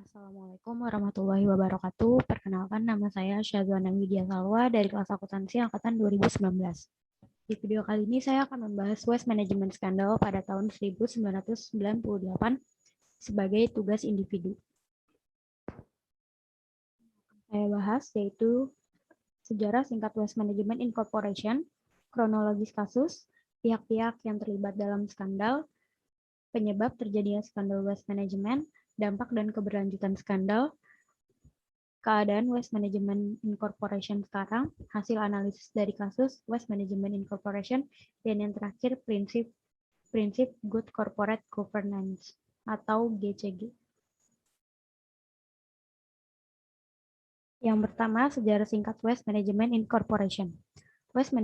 Assalamualaikum warahmatullahi wabarakatuh. Perkenalkan, nama saya Syazwana Widya Salwa dari kelas akuntansi angkatan 2019. Di video kali ini saya akan membahas Waste Management Scandal pada tahun 1998 sebagai tugas individu. Saya bahas yaitu sejarah singkat Waste Management Incorporation, kronologis kasus, pihak-pihak yang terlibat dalam skandal, penyebab terjadinya skandal Waste Management, dampak dan keberlanjutan skandal, keadaan Waste Management Incorporation sekarang, hasil analisis dari kasus Waste Management Incorporation, dan yang terakhir prinsip Good Corporate Governance atau GCG. Yang pertama, sejarah singkat Waste Management Incorporation. Waste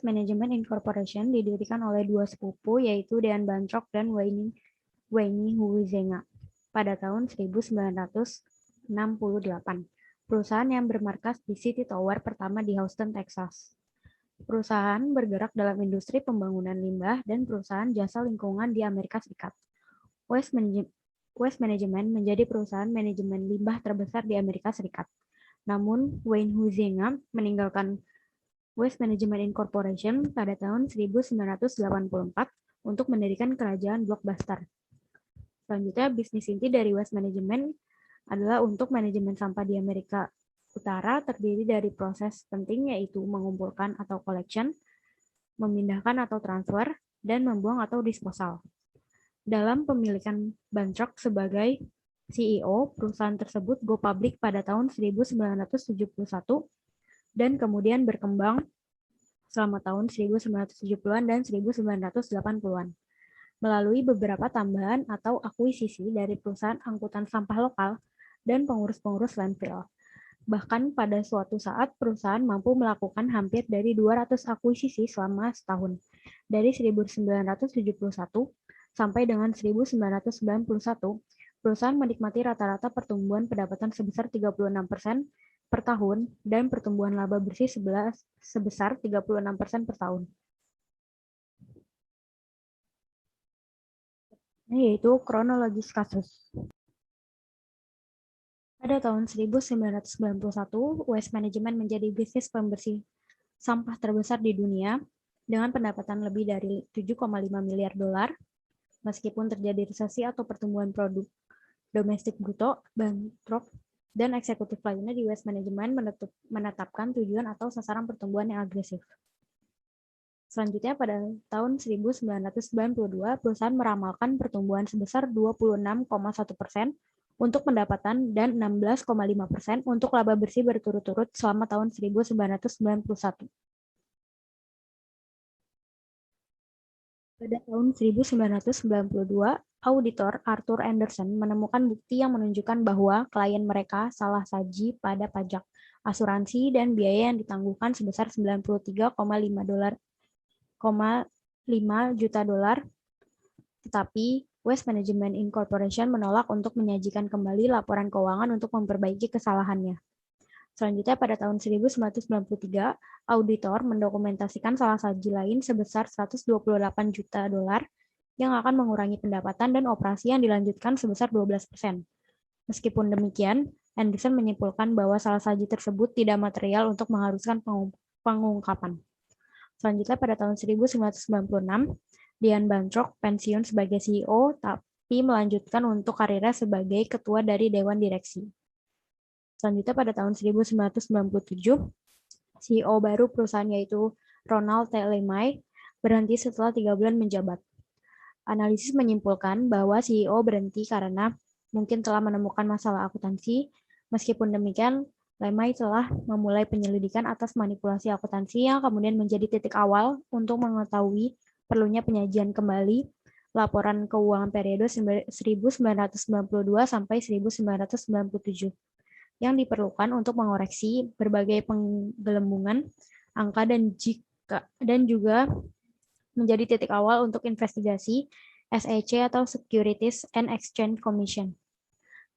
Management Incorporation didirikan oleh dua sepupu, yaitu Dean Bantrock dan Wayne Huizenga pada tahun 1968. Perusahaan yang bermarkas di City Tower pertama di Houston, Texas. Perusahaan bergerak dalam industri pembangunan limbah dan perusahaan jasa lingkungan di Amerika Serikat. Waste Management menjadi perusahaan manajemen limbah terbesar di Amerika Serikat. Namun, Wayne Huizenga meninggalkan Waste Management Incorporation pada tahun 1984 untuk mendirikan kerajaan Blockbuster. Selanjutnya, bisnis inti dari Waste Management adalah untuk manajemen sampah di Amerika Utara, terdiri dari proses penting yaitu mengumpulkan atau collection, memindahkan atau transfer, dan membuang atau disposal. Dalam pemilikan Bantrock sebagai CEO, perusahaan tersebut go public pada tahun 1971 dan kemudian berkembang selama tahun 1970-an dan 1980-an. Melalui beberapa tambahan atau akuisisi dari perusahaan angkutan sampah lokal dan pengurus-pengurus landfill. Bahkan pada suatu saat perusahaan mampu melakukan hampir dari 200 akuisisi selama setahun, dari 1971 sampai dengan 1991, perusahaan menikmati rata-rata pertumbuhan pendapatan sebesar 36% per tahun dan pertumbuhan laba bersih sebesar 36% per tahun. Yaitu kronologis kasus. Pada tahun 1991, Waste Management menjadi bisnis pembersih sampah terbesar di dunia dengan pendapatan lebih dari 7,5 miliar dolar. Meskipun terjadi resesi atau pertumbuhan produk domestik bruto, Bantrock dan eksekutif lainnya di Waste Management menetapkan tujuan atau sasaran pertumbuhan yang agresif. Selanjutnya, pada tahun 1992, perusahaan meramalkan pertumbuhan sebesar 26,1% untuk pendapatan dan 16,5% untuk laba bersih berturut-turut selama tahun 1991. Pada tahun 1992, auditor Arthur Anderson menemukan bukti yang menunjukkan bahwa klien mereka salah saji pada pajak, asuransi, dan biaya yang ditangguhkan sebesar 93,5 juta dolar, tetapi Waste Management Incorporation menolak untuk menyajikan kembali laporan keuangan untuk memperbaiki kesalahannya. Selanjutnya, pada tahun 1993, auditor mendokumentasikan salah saji lain sebesar 128 juta dolar yang akan mengurangi pendapatan dan operasi yang dilanjutkan sebesar 12%. Meskipun demikian, Anderson menyimpulkan bahwa salah saji tersebut tidak material untuk mengharuskan pengungkapan. Selanjutnya, pada tahun 1996, Dean Bantrock pensiun sebagai CEO, tapi melanjutkan untuk karirnya sebagai ketua dari Dewan Direksi. Selanjutnya, pada tahun 1997, CEO baru perusahaan yaitu Ronald T. Lemay berhenti setelah 3 bulan menjabat. Analisis menyimpulkan bahwa CEO berhenti karena mungkin telah menemukan masalah akuntansi. Meskipun demikian, Lemay telah memulai penyelidikan atas manipulasi akuntansi yang kemudian menjadi titik awal untuk mengetahui perlunya penyajian kembali laporan keuangan periode 1992 sampai 1997 yang diperlukan untuk mengoreksi berbagai penggelembungan angka dan juga menjadi titik awal untuk investigasi SEC atau Securities and Exchange Commission.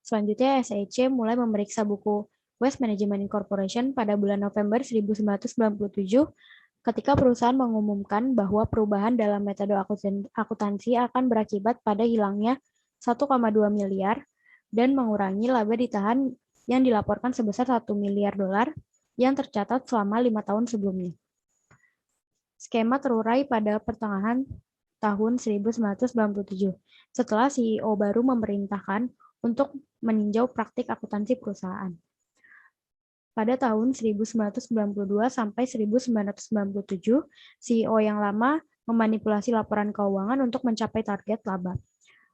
Selanjutnya, SEC mulai memeriksa buku Waste Management Incorporation pada bulan November 1997 ketika perusahaan mengumumkan bahwa perubahan dalam metode akuntansi akan berakibat pada hilangnya 1,2 miliar dan mengurangi laba ditahan yang dilaporkan sebesar $1 miliar yang tercatat selama 5 tahun sebelumnya. Skema terurai pada pertengahan tahun 1997 setelah CEO baru memerintahkan untuk meninjau praktik akuntansi perusahaan. Pada tahun 1992 sampai 1997, CEO yang lama memanipulasi laporan keuangan untuk mencapai target laba.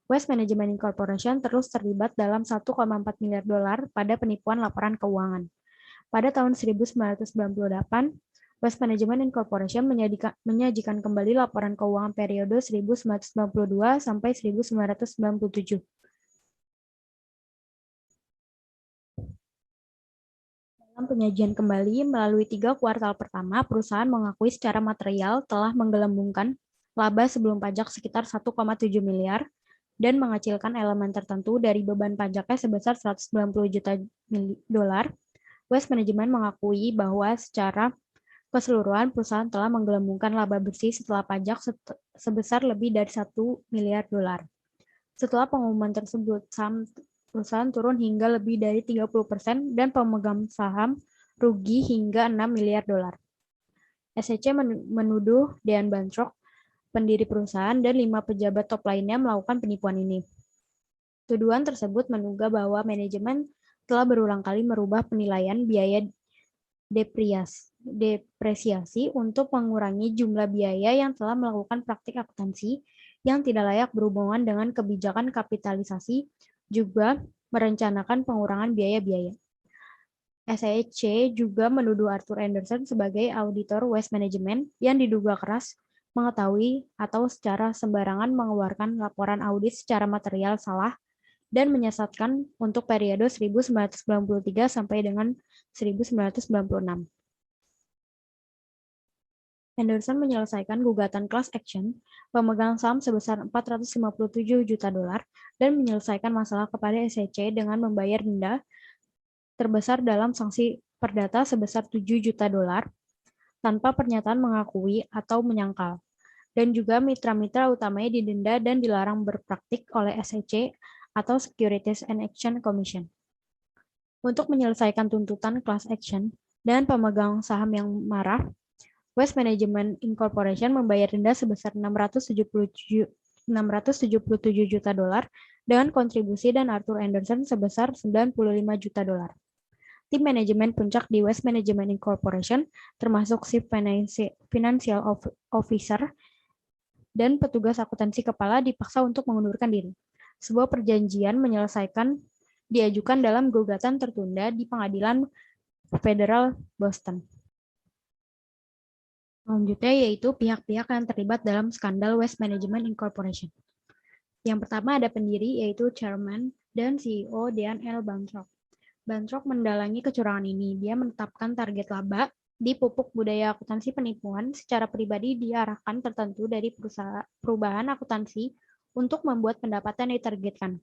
Waste Management Incorporation terus terlibat dalam $1,4 miliar pada penipuan laporan keuangan. Pada tahun 1998, Waste Management Incorporation menyajikan kembali laporan keuangan periode 1992 sampai 1997. Dalam penyajian kembali, melalui 3 kuartal pertama, perusahaan mengakui secara material telah menggelembungkan laba sebelum pajak sekitar 1,7 miliar dan mengecilkan elemen tertentu dari beban pajaknya sebesar $190 juta. Waste Management mengakui bahwa secara keseluruhan perusahaan telah menggelembungkan laba bersih setelah pajak sebesar lebih dari $1 miliar. Setelah pengumuman tersebut, saham perusahaan turun hingga lebih dari 30% dan pemegang saham rugi hingga $6 miliar. SEC menuduh Dean Bantrock, pendiri perusahaan, dan 5 pejabat top lainnya melakukan penipuan ini. Tuduhan tersebut menduga bahwa manajemen telah berulang kali merubah penilaian biaya depresiasi untuk mengurangi jumlah biaya yang telah melakukan praktik akuntansi yang tidak layak berhubungan dengan kebijakan kapitalisasi, juga merencanakan pengurangan biaya-biaya. SEC juga menuduh Arthur Andersen sebagai auditor Waste Management yang diduga keras mengetahui atau secara sembarangan mengeluarkan laporan audit secara material salah dan menyesatkan untuk periode 1993 sampai dengan 1996. Andersen menyelesaikan gugatan class action pemegang saham sebesar $457 juta dan menyelesaikan masalah kepada SEC dengan membayar denda terbesar dalam sanksi perdata sebesar $7 juta tanpa pernyataan mengakui atau menyangkal, dan juga mitra-mitra utamanya didenda dan dilarang berpraktik oleh SEC atau Securities and Exchange Commission. Untuk menyelesaikan tuntutan class action dan pemegang saham yang marah, Waste Management Incorporation membayar denda sebesar $677 juta dengan kontribusi dan Arthur Andersen sebesar $95 juta. Tim manajemen puncak di Waste Management Incorporation, termasuk Chief Financial Officer dan petugas akuntansi kepala, dipaksa untuk mengundurkan diri. Sebuah perjanjian menyelesaikan diajukan dalam gugatan tertunda di Pengadilan Federal Boston. Selanjutnya yaitu pihak-pihak yang terlibat dalam skandal Waste Management Incorporation. Yang pertama ada pendiri yaitu Chairman dan CEO Dean L. Bantrock. Bantrock mendalangi kecurangan ini. Dia menetapkan target laba di pupuk budaya akuntansi penipuan secara pribadi diarahkan tertentu dari perubahan akuntansi untuk membuat pendapatan yang ditargetkan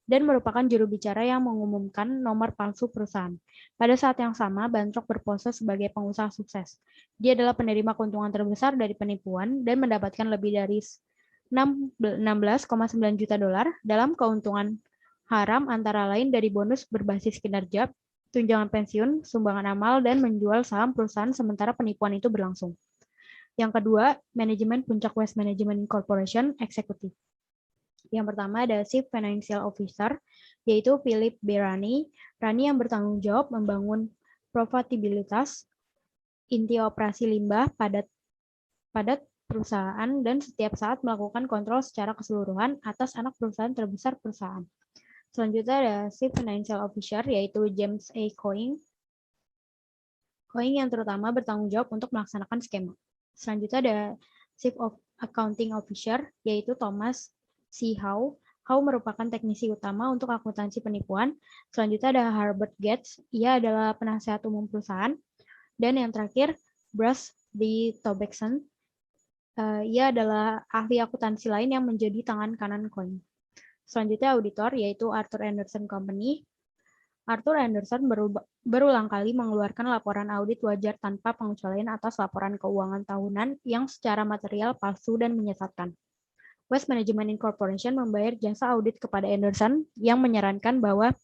dan merupakan juru bicara yang mengumumkan nomor palsu perusahaan. Pada saat yang sama, Bantrock berpose sebagai pengusaha sukses. Dia adalah penerima keuntungan terbesar dari penipuan dan mendapatkan lebih dari $16,9 juta dalam keuntungan haram antara lain dari bonus berbasis kinerja, tunjangan pensiun, sumbangan amal, dan menjual saham perusahaan sementara penipuan itu berlangsung. Yang kedua, manajemen puncak Waste Management Incorporation eksekutif. Yang pertama ada Chief Financial Officer, yaitu Philip B. Rani yang bertanggung jawab membangun profitabilitas inti operasi limbah padat perusahaan dan setiap saat melakukan kontrol secara keseluruhan atas anak perusahaan terbesar perusahaan. Selanjutnya ada Chief Financial Officer, yaitu James A. Coyne yang terutama bertanggung jawab untuk melaksanakan skema. Selanjutnya ada Chief Accounting Officer, yaitu Thomas C. Howe. Howe merupakan teknisi utama untuk akuntansi penipuan. Selanjutnya ada Herbert Gates, ia adalah penasihat umum perusahaan. Dan yang terakhir, Bruce D. Tobeckson, ia adalah ahli akuntansi lain yang menjadi tangan kanan Coyne. Selanjutnya auditor, yaitu Arthur Andersen Company. Arthur Andersen berulang kali mengeluarkan laporan audit wajar tanpa pengecualian atas laporan keuangan tahunan yang secara material palsu dan menyesatkan. Waste Management Incorporation membayar jasa audit kepada Anderson yang menyarankan bahwa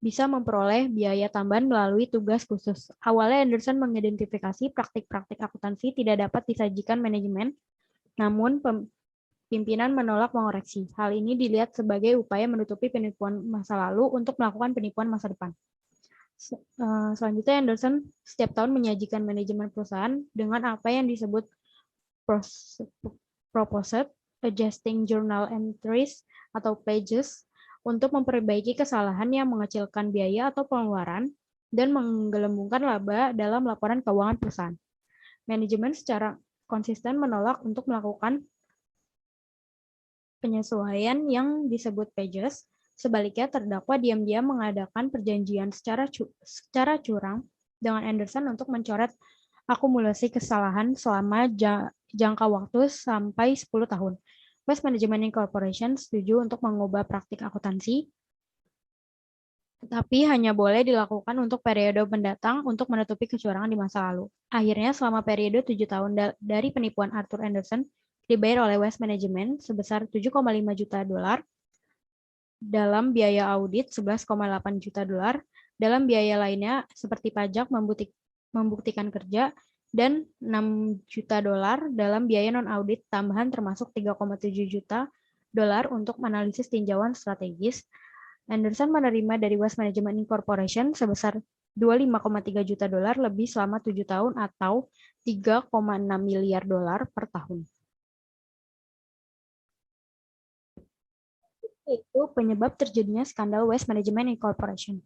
bisa memperoleh biaya tambahan melalui tugas khusus. Awalnya Anderson mengidentifikasi praktik-praktik akuntansi tidak dapat disajikan manajemen, namun pimpinan menolak mengoreksi. Hal ini dilihat sebagai upaya menutupi penipuan masa lalu untuk melakukan penipuan masa depan. Selanjutnya, Anderson setiap tahun menyajikan manajemen perusahaan dengan apa yang disebut Proposed Adjusting Journal Entries atau pledges untuk memperbaiki kesalahan yang mengecilkan biaya atau pengeluaran dan menggelembungkan laba dalam laporan keuangan perusahaan. Manajemen secara konsisten menolak untuk melakukan penyesuaian yang disebut pledges. Sebaliknya, terdakwa diam-diam mengadakan perjanjian secara curang dengan Anderson untuk mencoret akumulasi kesalahan selama jangka waktu sampai 10 tahun. Waste Management Incorporation setuju untuk mengubah praktik akuntansi, tetapi hanya boleh dilakukan untuk periode mendatang untuk menutupi kecurangan di masa lalu. Akhirnya, selama periode 7 tahun dari penipuan Arthur Anderson, dibayar oleh Waste Management sebesar 7,5 juta dolar dalam biaya audit 11,8 juta dolar, dalam biaya lainnya seperti pajak membuktikan kerja, dan 6 juta dolar dalam biaya non-audit tambahan termasuk 3,7 juta dolar untuk analisis tinjauan strategis. Anderson menerima dari Waste Management Incorporation sebesar 25,3 juta dolar lebih selama 7 tahun atau 3,6 miliar dolar per tahun. Itu penyebab terjadinya skandal Waste Management Incorporation.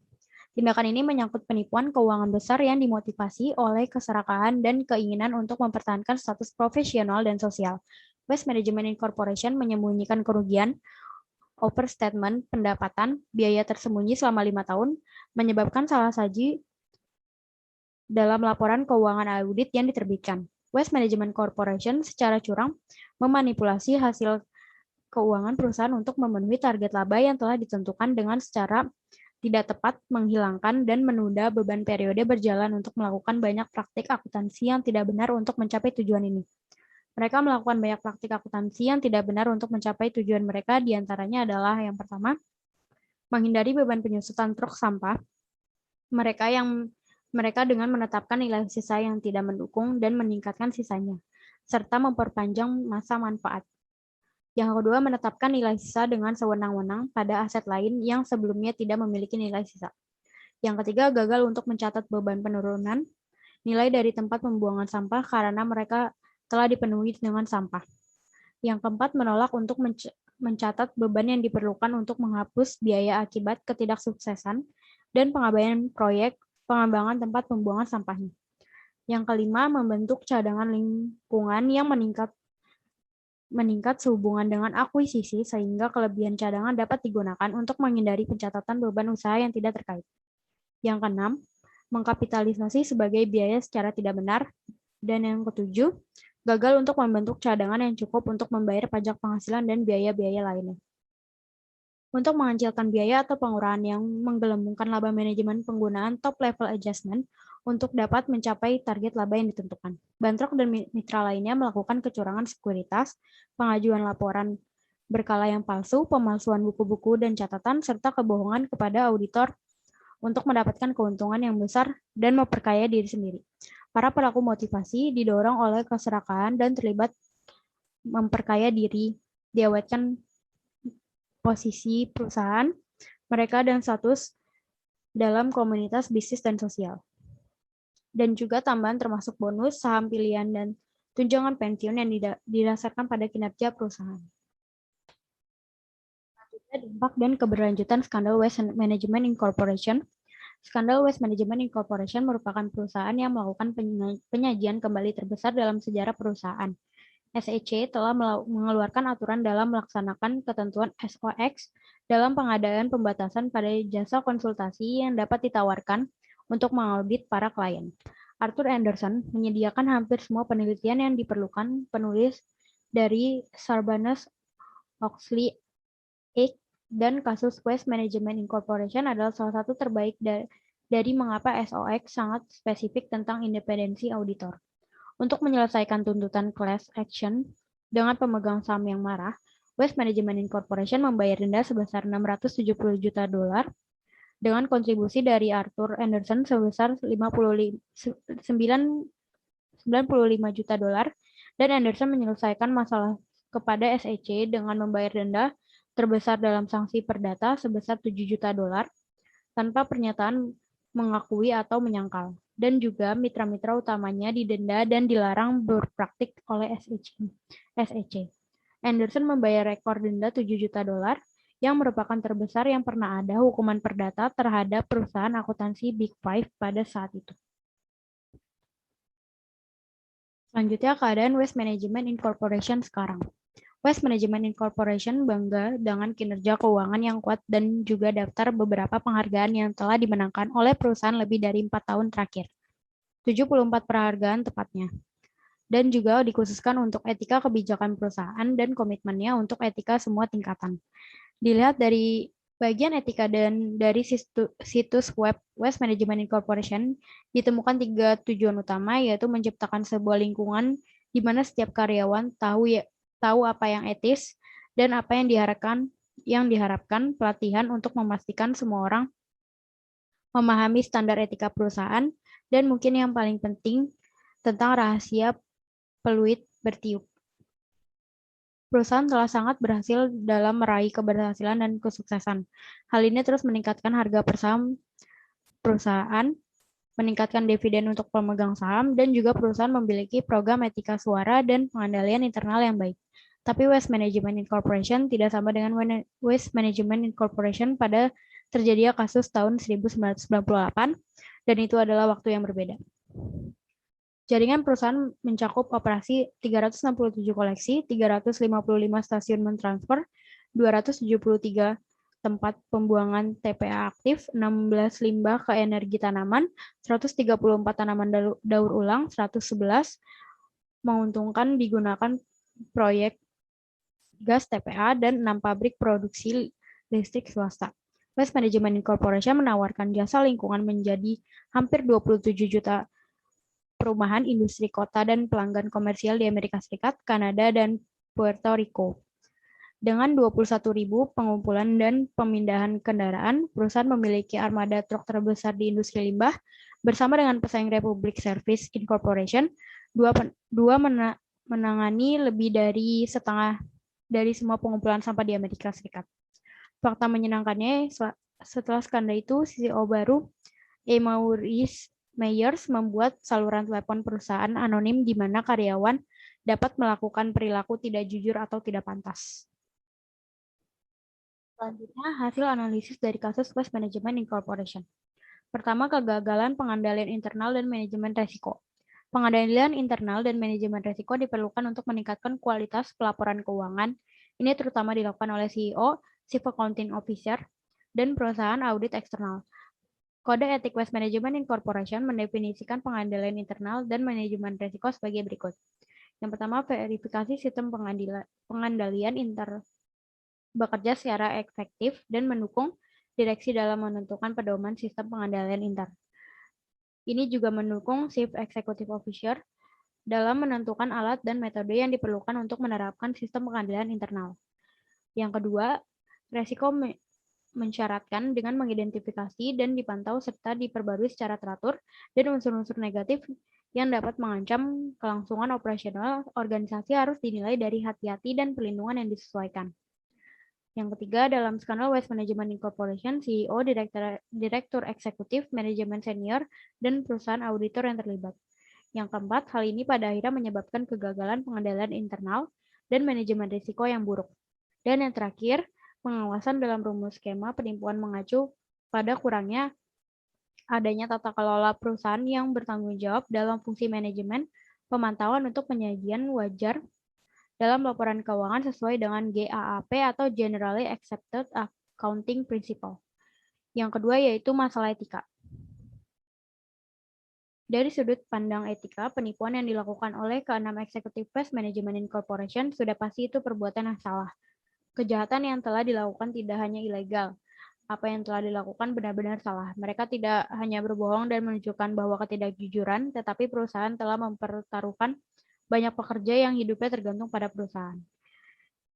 Tindakan ini menyangkut penipuan keuangan besar yang dimotivasi oleh keserakahan dan keinginan untuk mempertahankan status profesional dan sosial. Waste Management Incorporation menyembunyikan kerugian, overstatement pendapatan, biaya tersembunyi selama 5 tahun, menyebabkan salah saji dalam laporan keuangan audit yang diterbitkan. Waste Management Corporation secara curang memanipulasi hasil keuangan perusahaan untuk memenuhi target laba yang telah ditentukan dengan secara tidak tepat, menghilangkan dan menunda beban periode berjalan untuk melakukan banyak praktik akuntansi yang tidak benar untuk mencapai tujuan ini. Mereka melakukan banyak praktik akuntansi yang tidak benar untuk mencapai tujuan mereka, diantaranya adalah yang pertama, menghindari beban penyusutan truk sampah. Mereka dengan menetapkan nilai sisa yang tidak mendukung dan meningkatkan sisanya, serta memperpanjang masa manfaat. Yang kedua, menetapkan nilai sisa dengan sewenang-wenang pada aset lain yang sebelumnya tidak memiliki nilai sisa. Yang ketiga, gagal untuk mencatat beban penurunan nilai dari tempat pembuangan sampah karena mereka telah dipenuhi dengan sampah. Yang keempat, menolak untuk mencatat beban yang diperlukan untuk menghapus biaya akibat ketidaksuksesan dan pengabaian proyek pengembangan tempat pembuangan sampahnya. Yang kelima, membentuk cadangan lingkungan yang meningkat sehubungan dengan akuisisi sehingga kelebihan cadangan dapat digunakan untuk menghindari pencatatan beban usaha yang tidak terkait. Yang keenam, mengkapitalisasi sebagai biaya secara tidak benar. Dan yang ketujuh, gagal untuk membentuk cadangan yang cukup untuk membayar pajak penghasilan dan biaya-biaya lainnya. Untuk mengecilkan biaya atau pengurangan yang menggelembungkan laba, manajemen penggunaan top level adjustment untuk dapat mencapai target laba yang ditentukan. Bantrok dan mitra lainnya melakukan kecurangan sekuritas, pengajuan laporan berkala yang palsu, pemalsuan buku-buku dan catatan, serta kebohongan kepada auditor untuk mendapatkan keuntungan yang besar dan memperkaya diri sendiri. Para pelaku motivasi didorong oleh keserakahan dan terlibat memperkaya diri, diawetkan posisi perusahaan mereka dan status dalam komunitas bisnis dan sosial. Dan juga tambahan termasuk bonus, saham pilihan, dan tunjangan pensiun yang didasarkan pada kinerja perusahaan. Dampak dan keberlanjutan skandal Waste Management Incorporation. Skandal Waste Management Incorporation merupakan perusahaan yang melakukan penyajian kembali terbesar dalam sejarah perusahaan. SEC telah mengeluarkan aturan dalam melaksanakan ketentuan SOX dalam pengadaan pembatasan pada jasa konsultasi yang dapat ditawarkan untuk mengaudit para klien. Arthur Anderson menyediakan hampir semua penelitian yang diperlukan penulis dari Sarbanes-Oxley Act, dan kasus Waste Management Incorporation adalah salah satu terbaik dari mengapa SOX sangat spesifik tentang independensi auditor. Untuk menyelesaikan tuntutan class action dengan pemegang saham yang marah, Waste Management Incorporation membayar denda sebesar $670 juta dengan kontribusi dari Arthur Andersen sebesar $95 juta dan Anderson menyelesaikan masalah kepada SEC dengan membayar denda terbesar dalam sanksi perdata sebesar $7 juta tanpa pernyataan mengakui atau menyangkal, dan juga mitra-mitra utamanya didenda dan dilarang berpraktik oleh SEC. Anderson membayar rekor denda $7 juta yang merupakan terbesar yang pernah ada hukuman perdata terhadap perusahaan akuntansi Big Five pada saat itu. Selanjutnya, keadaan Waste Management Incorporation sekarang. Waste Management Incorporation bangga dengan kinerja keuangan yang kuat dan juga daftar beberapa penghargaan yang telah dimenangkan oleh perusahaan lebih dari 4 tahun terakhir. 74 penghargaan tepatnya. Dan juga dikhususkan untuk etika kebijakan perusahaan dan komitmennya untuk etika semua tingkatan. Dilihat dari bagian etika dan dari situs web Waste Management Incorporation ditemukan 3 tujuan utama, yaitu menciptakan sebuah lingkungan di mana setiap karyawan tahu apa yang etis dan apa yang diharapkan pelatihan untuk memastikan semua orang memahami standar etika perusahaan, dan mungkin yang paling penting tentang rahasia peluit bertiup. Perusahaan telah sangat berhasil dalam meraih keberhasilan dan kesuksesan. Hal ini terus meningkatkan harga per saham perusahaan, meningkatkan dividen untuk pemegang saham, dan juga perusahaan memiliki program etika suara dan pengendalian internal yang baik. Tapi Waste Management Incorporation tidak sama dengan Waste Management Incorporation pada terjadinya kasus tahun 1998, dan itu adalah waktu yang berbeda. Jaringan perusahaan mencakup operasi 367 koleksi, 355 stasiun mentransfer, 273 tempat pembuangan TPA aktif, 16 limbah ke energi tanaman, 134 tanaman daur ulang, 111 menguntungkan digunakan proyek gas TPA, dan 6 pabrik produksi listrik swasta. Waste Management Incorporation menawarkan jasa lingkungan menjadi hampir 27 juta perumahan, industri kota, dan pelanggan komersial di Amerika Serikat, Kanada, dan Puerto Rico. Dengan 21.000 pengumpulan dan pemindahan kendaraan, perusahaan memiliki armada truk terbesar di industri limbah. Bersama dengan pesaing Republic Service Incorporation, dua menangani lebih dari setengah dari semua pengumpulan sampah di Amerika Serikat. Fakta menyenangkannya, setelah skandal itu, CEO baru, Maurice Myers, membuat saluran telepon perusahaan anonim di mana karyawan dapat melakukan perilaku tidak jujur atau tidak pantas. Selanjutnya, hasil analisis dari kasus Waste Management Incorporation. Pertama, kegagalan pengendalian internal dan manajemen risiko. Pengendalian internal dan manajemen risiko diperlukan untuk meningkatkan kualitas pelaporan keuangan. Ini terutama dilakukan oleh CEO, Chief Accounting Officer, dan perusahaan audit eksternal. Kode etik Waste Management Incorporation mendefinisikan pengendalian internal dan manajemen risiko sebagai berikut. Yang pertama, verifikasi sistem pengendalian bekerja secara efektif dan mendukung direksi dalam menentukan pedoman sistem pengendalian inter. Ini juga mendukung Chief Executive Officer dalam menentukan alat dan metode yang diperlukan untuk menerapkan sistem pengendalian internal. Yang kedua, resiko mensyaratkan dengan mengidentifikasi dan dipantau serta diperbarui secara teratur dan unsur-unsur negatif yang dapat mengancam kelangsungan operasional organisasi harus dinilai dari hati-hati dan perlindungan yang disesuaikan. Yang ketiga, dalam skandal Waste Management Incorporation, CEO, Direktur Eksekutif, Manajemen Senior, dan perusahaan auditor yang terlibat. Yang keempat, hal ini pada akhirnya menyebabkan kegagalan pengendalian internal dan manajemen risiko yang buruk. Dan yang terakhir, pengawasan dalam rumus skema penipuan mengacu pada kurangnya adanya tata kelola perusahaan yang bertanggung jawab dalam fungsi manajemen, pemantauan untuk penyajian wajar dalam laporan keuangan sesuai dengan GAAP atau Generally Accepted Accounting Principle. Yang kedua yaitu masalah etika. Dari sudut pandang etika, penipuan yang dilakukan oleh keenam eksekutif Waste Management Incorporation sudah pasti itu perbuatan yang salah. Kejahatan yang telah dilakukan tidak hanya ilegal. Apa yang telah dilakukan benar-benar salah. Mereka tidak hanya berbohong dan menunjukkan bahwa ketidakjujuran, tetapi perusahaan telah mempertaruhkan banyak pekerja yang hidupnya tergantung pada perusahaan.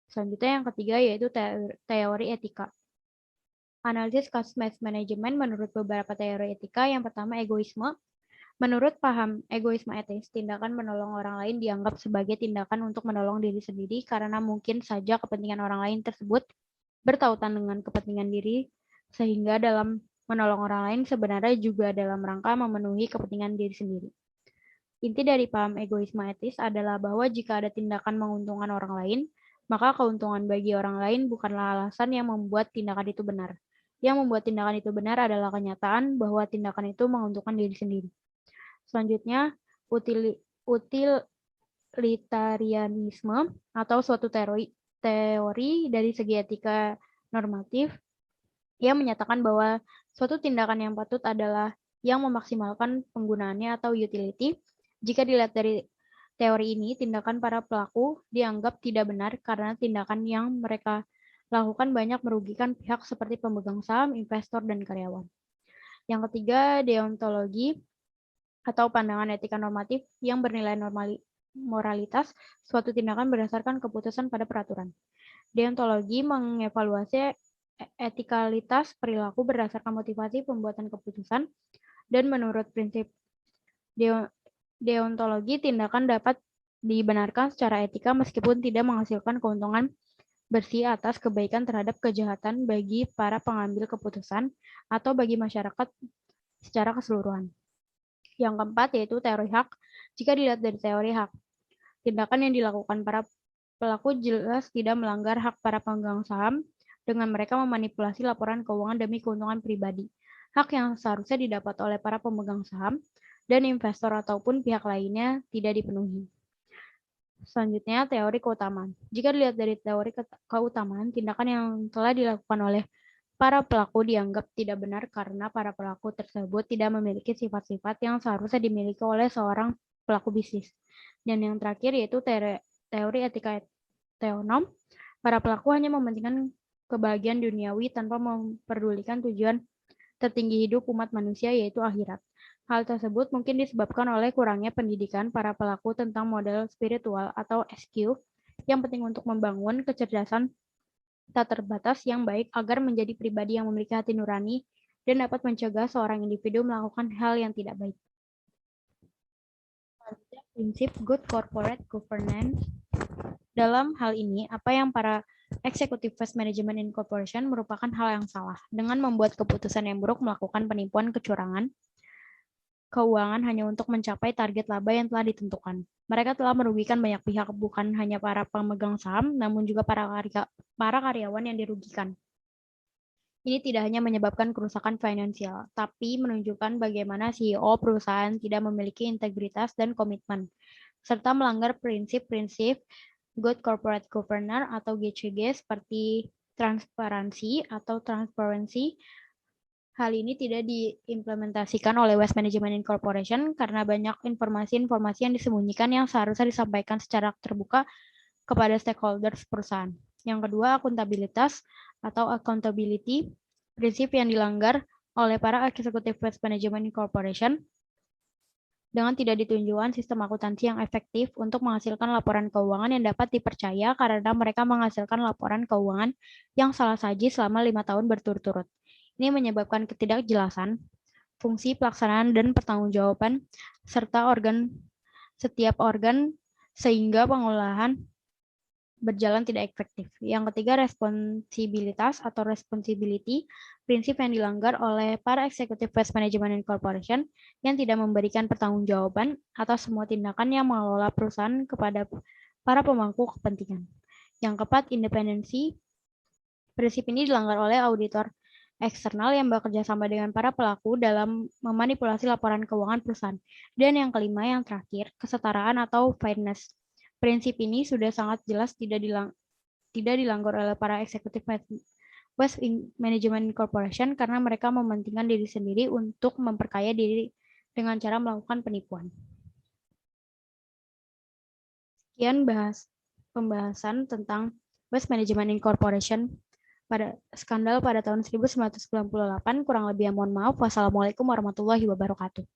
Selanjutnya yang ketiga yaitu teori etika. Analisis kasus manajemen menurut beberapa teori etika. Yang pertama, egoisme. Menurut paham egoisme etis, tindakan menolong orang lain dianggap sebagai tindakan untuk menolong diri sendiri karena mungkin saja kepentingan orang lain tersebut bertautan dengan kepentingan diri, sehingga dalam menolong orang lain sebenarnya juga dalam rangka memenuhi kepentingan diri sendiri. Inti dari paham egoisme etis adalah bahwa jika ada tindakan menguntungkan orang lain, maka keuntungan bagi orang lain bukanlah alasan yang membuat tindakan itu benar. Yang membuat tindakan itu benar adalah kenyataan bahwa tindakan itu menguntungkan diri sendiri. Selanjutnya, utilitarianisme atau suatu teori dari segi etika normatif yang menyatakan bahwa suatu tindakan yang patut adalah yang memaksimalkan penggunaannya atau utility. Jika dilihat dari teori ini, tindakan para pelaku dianggap tidak benar karena tindakan yang mereka lakukan banyak merugikan pihak seperti pemegang saham, investor, dan karyawan. Yang ketiga, deontologi atau pandangan etika normatif yang bernilai moralitas suatu tindakan berdasarkan keputusan pada peraturan. Deontologi mengevaluasi etikalitas perilaku berdasarkan motivasi pembuatan keputusan, dan menurut prinsip deontologi, tindakan dapat dibenarkan secara etika meskipun tidak menghasilkan keuntungan bersih atas kebaikan terhadap kejahatan bagi para pengambil keputusan atau bagi masyarakat secara keseluruhan. Yang keempat yaitu teori hak. Jika dilihat dari teori hak, tindakan yang dilakukan para pelaku jelas tidak melanggar hak para pemegang saham dengan mereka memanipulasi laporan keuangan demi keuntungan pribadi. Hak yang seharusnya didapat oleh para pemegang saham dan investor ataupun pihak lainnya tidak dipenuhi. Selanjutnya, teori keutamaan. Jika dilihat dari teori keutamaan, tindakan yang telah dilakukan oleh para pelaku dianggap tidak benar karena para pelaku tersebut tidak memiliki sifat-sifat yang seharusnya dimiliki oleh seorang pelaku bisnis. Dan yang terakhir yaitu teori etika teonom. Para pelaku hanya mementingkan kebahagiaan duniawi tanpa memperdulikan tujuan tertinggi hidup umat manusia yaitu akhirat. Hal tersebut mungkin disebabkan oleh kurangnya pendidikan para pelaku tentang model spiritual atau SQ yang penting untuk membangun kecerdasan tak terbatas yang baik agar menjadi pribadi yang memiliki hati nurani dan dapat mencegah seorang individu melakukan hal yang tidak baik. Prinsip good corporate governance. Dalam hal ini, apa yang para Executive Waste Management Incorporation merupakan hal yang salah dengan membuat keputusan yang buruk melakukan penipuan kecurangan keuangan hanya untuk mencapai target laba yang telah ditentukan. Mereka telah merugikan banyak pihak, bukan hanya para pemegang saham, namun juga para karyawan yang dirugikan. Ini tidak hanya menyebabkan kerusakan finansial, tapi menunjukkan bagaimana CEO perusahaan tidak memiliki integritas dan komitmen, serta melanggar prinsip-prinsip Good Corporate Governance atau GCG seperti transparansi atau transparency. Hal ini tidak diimplementasikan oleh Waste Management Incorporation karena banyak informasi-informasi yang disembunyikan yang seharusnya disampaikan secara terbuka kepada stakeholders perusahaan. Yang kedua, akuntabilitas atau accountability, prinsip yang dilanggar oleh para Executive Waste Management Incorporation dengan tidak ditunjukkan sistem akuntansi yang efektif untuk menghasilkan laporan keuangan yang dapat dipercaya karena mereka menghasilkan laporan keuangan yang salah saji selama 5 tahun berturut-turut. Ini menyebabkan ketidakjelasan fungsi pelaksanaan dan pertanggungjawaban serta setiap organ sehingga pengolahan berjalan tidak efektif. Yang ketiga, responsibilitas atau responsibility, prinsip yang dilanggar oleh para Executive Waste Management Corporation yang tidak memberikan pertanggungjawaban atas semua tindakan yang mengelola perusahaan kepada para pemangku kepentingan. Yang keempat, independensi. Prinsip ini dilanggar oleh auditor eksternal yang bekerja sama dengan para pelaku dalam memanipulasi laporan keuangan perusahaan. Dan yang kelima, yang terakhir, kesetaraan atau fairness. Prinsip ini sudah sangat jelas tidak dilanggar oleh para Executive Waste Management Corporation karena mereka mementingkan diri sendiri untuk memperkaya diri dengan cara melakukan penipuan. Sekian pembahasan tentang Waste Management Incorporation pada skandal pada tahun 1998. Kurang lebih mohon maaf. Wassalamualaikum warahmatullahi wabarakatuh.